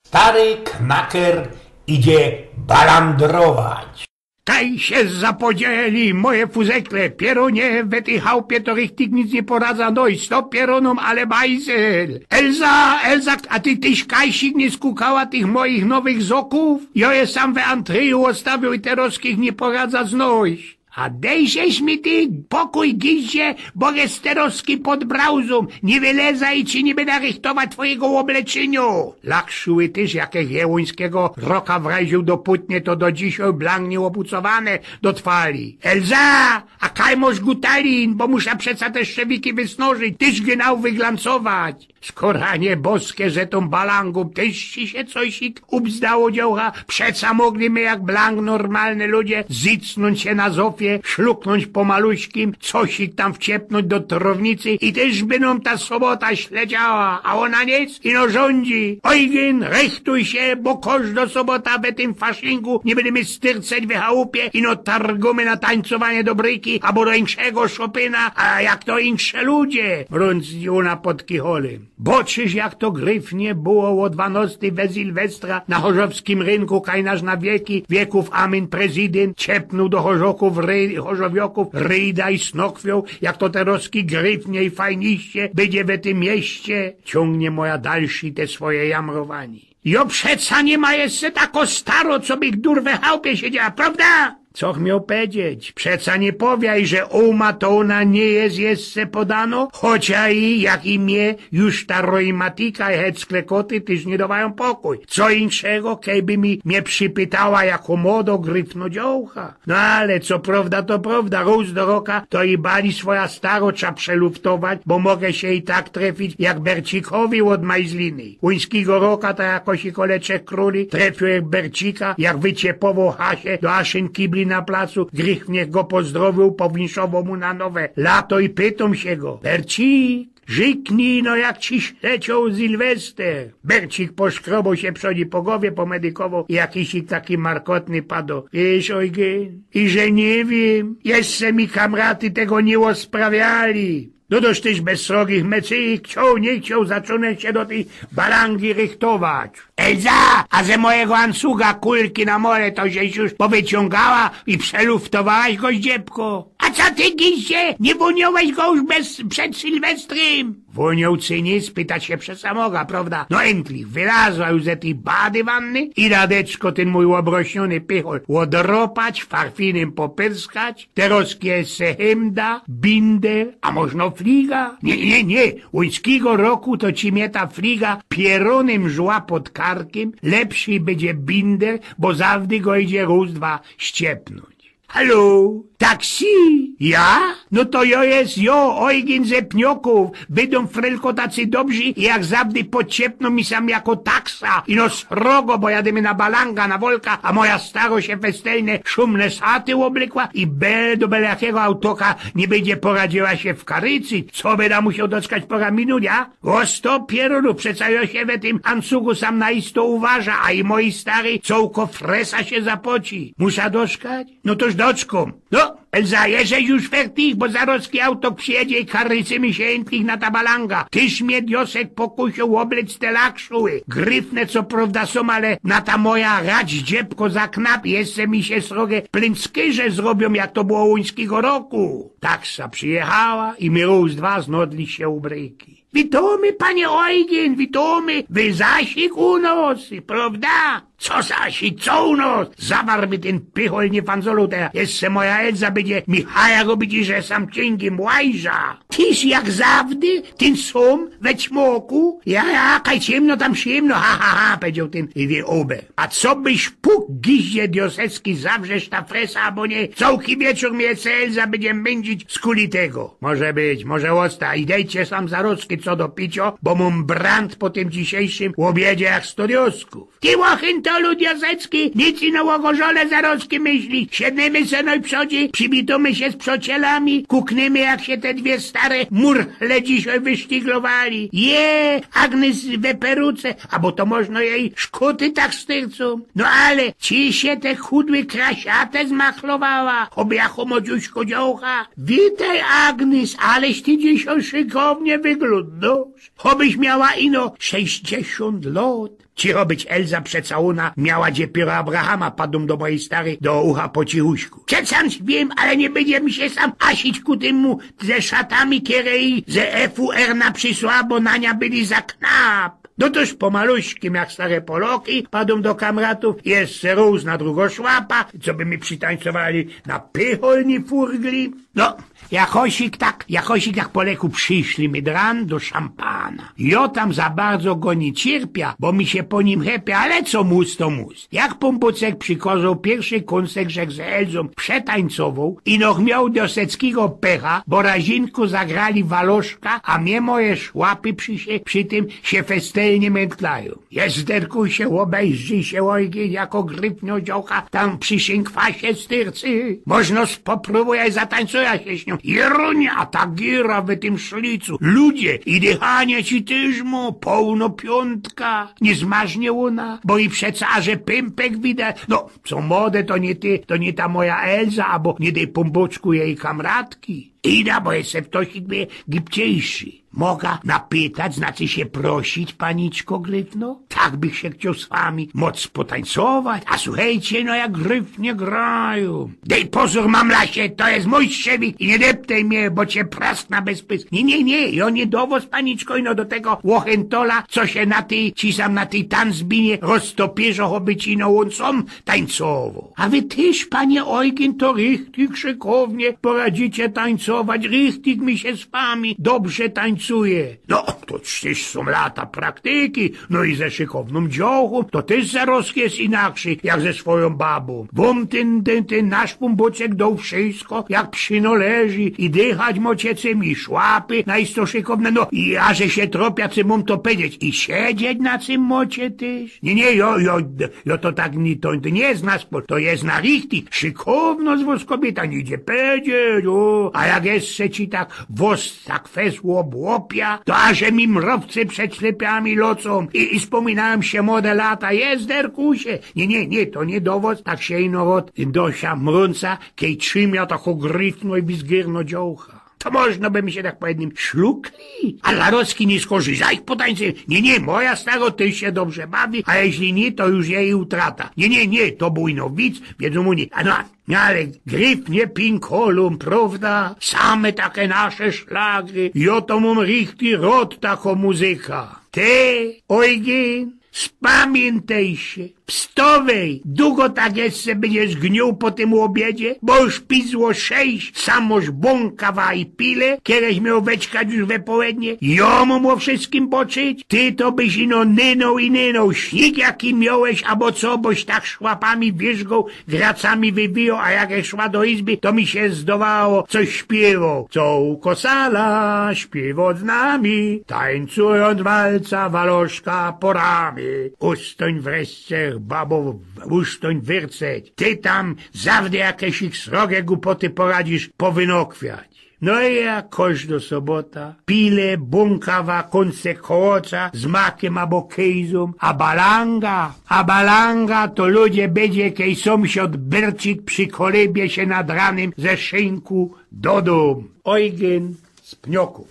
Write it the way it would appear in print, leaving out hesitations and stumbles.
Stary knaker idzie balandrować. Kaj się zapodzieli, moje fuzekle, pieronie, w tej chałupie to richtig nic nie poradza, no i sto pieronom, ale bajzel. Elza, a tyś kajsik nie skukała tych moich nowych zoków? Ja je sam we Antryju ostawił i teroskich nie poradza znojść. A dejżeś mi ty pokój gizie, bo jest teroski pod brauzum, nie wyleza i ci nie będę rychtować twojego obleczeniu. Lakszuły tyż, jakich jełońskiego roka wraził do putnie, to do dzisiaj blangnie obucowane do twali. Elza, a kajmoż gutalin, bo muszę przeca te szczewiki wysnożyć, tyż genau wyglancować. Skoranie boskie, że tą balangu, tyż ci się cośik ubzdało dziołcha, przeca mogliśmy jak blank normalne ludzie zicnąć się na zofie, szluknąć po maluśkim, cosik tam wciepnąć do trownicy i też by nam ta sobota śledziała, a ona nic ino rządzi. Ojgin, rechtuj się, bo każda sobota we tym faszingu nie będziemy styrceć w chałupie, ino targumy na tańcowanie do bryki, albo do inszego Chopina, a jak to insze ludzie, brunzdziuna pod kicholem. Boczysz jak to gryfnie było o 12 we Sylwestra na chorzowskim rynku, kajnaż na wieki wieków amin prezydent ciepnął do chorzowioków ryjda i snokwią, jak to teroski gryfnie i fajniście będzie w tym mieście, ciągnie moja dalszy te swoje jamrowanie. Jo przeca nie ma jeszcze tako staro, co by dur we chałupie siedziała, prawda? Coch miał powiedzieć? Przeca nie powiaj, że uma to ona nie jest jeszcze podano, chocia i jak i mnie już ta rojmatika i heckle koty tyż nie dawają pokój. Co inszego, kejby mi mnie przypytała jako młodo gryfno dziołcha. No ale co prawda to prawda, róz do roka to i bali swoja staro trzeba przeluftować, bo mogę się i tak trefić jak Bercikowi od majzliny. Łyńskiego roka to jakoś i koleczek króli trefił jak Bercika, jak wyciepował hasie do aszyn kibli na placu, grych niech go pozdrowił, powinszował mu na nowe lato i pytam się go: Bercik, żyknij no jak ci leciał Sylwester. Bercik poszkrobał się przodzi po głowie, pomedykował i jakiś taki markotny padł. Wiesz, ojgen, i że nie wiem, jeszcze mi kamraty tego nie osprawiali. No dość tyś bez srogich mecy chciał, nie chciał, zacząłem się do tej balangi rychtować. Elza, a ze mojego ansuga kulki na more to żeś już powyciągała i przeluftowałaś go zdziebko. A co ty, gizie, nie woniąłeś go już przed Sylwestrem? Woniął cynie, spytać się przez samoga, prawda? No endlich, wylazła już ze tej bady wanny i Radeczko, ten mój obrośniony pychol, łodropać, farfinem popyrskać, teroskie sehemda, binder, a można fliga? Nie, łyńskiego roku to ci mnie ta fliga pieronem żła pod karkiem, lepszy będzie binder, bo zawdy go idzie róz dwa ściepnąć. Halo, taksi? Ja? No to jest ojgin ze pnioków, bydą frelko tacy dobrzy i jak zawdy podciepną mi sam jako taksa i no srogo, bo jademy na balanga, na wolka, a moja staro się festelne szumne saty oblekła i do byle jakiego autoka nie będzie poradziła się w karycy, co będę musiał doczekać pora minunia? O 100 pierunów, przeca ja się we tym ansugu sam na isto uważa, a i moi stary cołko fresa się zapoci. Muszę doczekać? No toż doczką. No, Elza, jeżeli już fertig, bo zaroski auto przyjedzie i karycy mi się endlich na ta balanga. Tyż mnie diosek pokusił oblec te lakszuły. Gryfne co prawda są, ale na ta moja rać dziebko za knap, jeszcze mi się srogie plęckyże zrobią, jak to było łuńskiego roku. Taksa przyjechała i my róz dwa znodli się u bryki. Witamy, panie Ojgien, witamy, wy zasik u nos, prawda? Co zasik, co u nos? Zawarł mi ten pychol nie fanzolu, te jeszcze moja Elza będzie Michaja robić, że sam cięgiem łajża. Tyż jak zawdy, ten som we ćmoku? Ja, kaj ciemno tam ciemno, ha, powiedział ten ober. A co byś puk gizie diosecki zawrzesz ta fresa, albo nie? Całki wieczór mnie Elza będzie mędzić z kuli tego. Może być, może osta, idejcie sam za roczki co do picio, bo mam brand po tym dzisiejszym obiedzie jak 100 diosków. Ty łachintolu diosecki, nic innego żole za roczki myśli. Siedniemy se no i przodzi, przybitamy się z przocielami, kukniemy jak się te dwie stare murchle dzisiaj wysztyglowali. Agnes we peruce, a bo to można jej szkuty tak styrcą. No ale ci się te chudły krasiate zmachlowała, objachu modziuśko dziołcha. Witaj, Agnes, aleś ty dzisiaj szykownie wyglądasz. Obyś miała ino 60 lat. Cicho być, Elza przeca ona miała dopiero Abrahama padł do mojej starej do ucha po cichuśku. Przecam wiem, ale nie będzie mi się sam asić ku temu ze szatami, które i ze FUR na przysła, bo nania byli za knap. No toż pomaluśkim jak stare Poloki padł do kamratów, jeszcze róz na drugo szłapa, co by mi przytańcowali na pycholni furgli. No, Jachosik jak po leku przyszli mi dran do szampana. Jo tam za bardzo go nie cierpia, bo mi się po nim hepia, ale co mus to mus. Jak Pompucek przykozał pierwszy kąsek, że z Elzą przetańcował i noch miał do seckiego pecha, bo razinku zagrali waloszka, a mnie moje szłapy przy tym się festelnie mętlają. Jezderkuj się, obejrzyj się, ojgień, jako gryfnio dziocha, tam przy szynkwasie styrcy. Można spopróbuj, zatańcuję się śnią. Jeronia, a ta gira w tym szlicu. Ludzie, i dychanie ci tyżmo, pełno piątka. Nie zmarznie ona, bo i przecarze pępek widać. No, co młode, to nie ty, to nie ta moja Elza, albo nie tej pomboczku jej kamratki. Ida, bo jest septosik gipciejszy. Moga napytać, znaczy się prosić, paniczko Gryfno? Tak bych się chciał z wami moc potańcować. A słuchajcie, no jak Gryfnie grają. Dej pozór, mamlasie, to jest mój szczewik i nie deptaj mnie, bo cię praskna bez pys. Nie, i on nie dowoz, paniczko, i no do tego łochentola, co się na tej, ci sam na tej tanzbinie roztopierzo hobbycino łącą tańcowo. A wy tyż, panie Ojgien, to richtig szykownie poradzicie tańcować, richtig mi się z wami dobrze tańcuje. No, to przecież są lata praktyki, no i ze szykowną dziołchą, to też zarost jest inaczej, jak ze swoją babą. Wom ten nasz Pompucek dał wszystko, jak przynoleży i dychać mociecem i szłapy, najsto szykowne, no i ja, że się tropia, co mam to powiedzieć, i siedzieć na tym mocie też. Nie, jo to tak to nie jest na sport, to jest na richtig, szykowno z was kobieta, nie idzie powiedzieć, a jak jeszcze ci tak wos tak fesło obłopia, to aże mi mrowcy przed ślepiami locą i wspominałem się młode lata, jezderkusie. Nie, to nie dowód, tak się ino od dosia mrunca, kiej trzymia taką gryfno i bizgierno dziołcha. To można by mi się tak po jednym szlukli. A Larocki nie skorzysta ich potańcy. Nie, moja staro ty się dobrze bawi, a jeśli nie, to już jej utrata. Nie, to bujno widz, wiedzą mu nie. Ale Gryfnie pinkolum, prawda? Same takie nasze szlagry. Jo to mam richtig rod tako muzyka. Ty, Ojgien, spamiętaj się. Wstawaj, długo tak jeszcze będziesz gnił po tym obiedzie, bo już pizło 6, samoż bąkawa i pile, kiedyś miał weczkać już we południe, jomu o wszystkim poczyć, ty to byś ino nynął, śnik jaki miałeś, albo co, boś tak szłapami wierzgą, gracami wywijał, a jak szła do izby, to mi się zdawało, coś śpiewał, co ukosala, śpiewał z nami, tańcując walca waloszka porami, ustoń wreszcie, babo, ustoń wyrceć. Ty tam zawsze jakieś ich srogie głupoty poradzisz powynokwiać. No i jakoś do sobota, pile, bąkawa, konce kołoca z makiem albo kejzą, a balanga to ludzie będzie, kej sąsiad Bercik przy kolebie się nad ranem ze szynku do domu. Ojgien z Pnioków.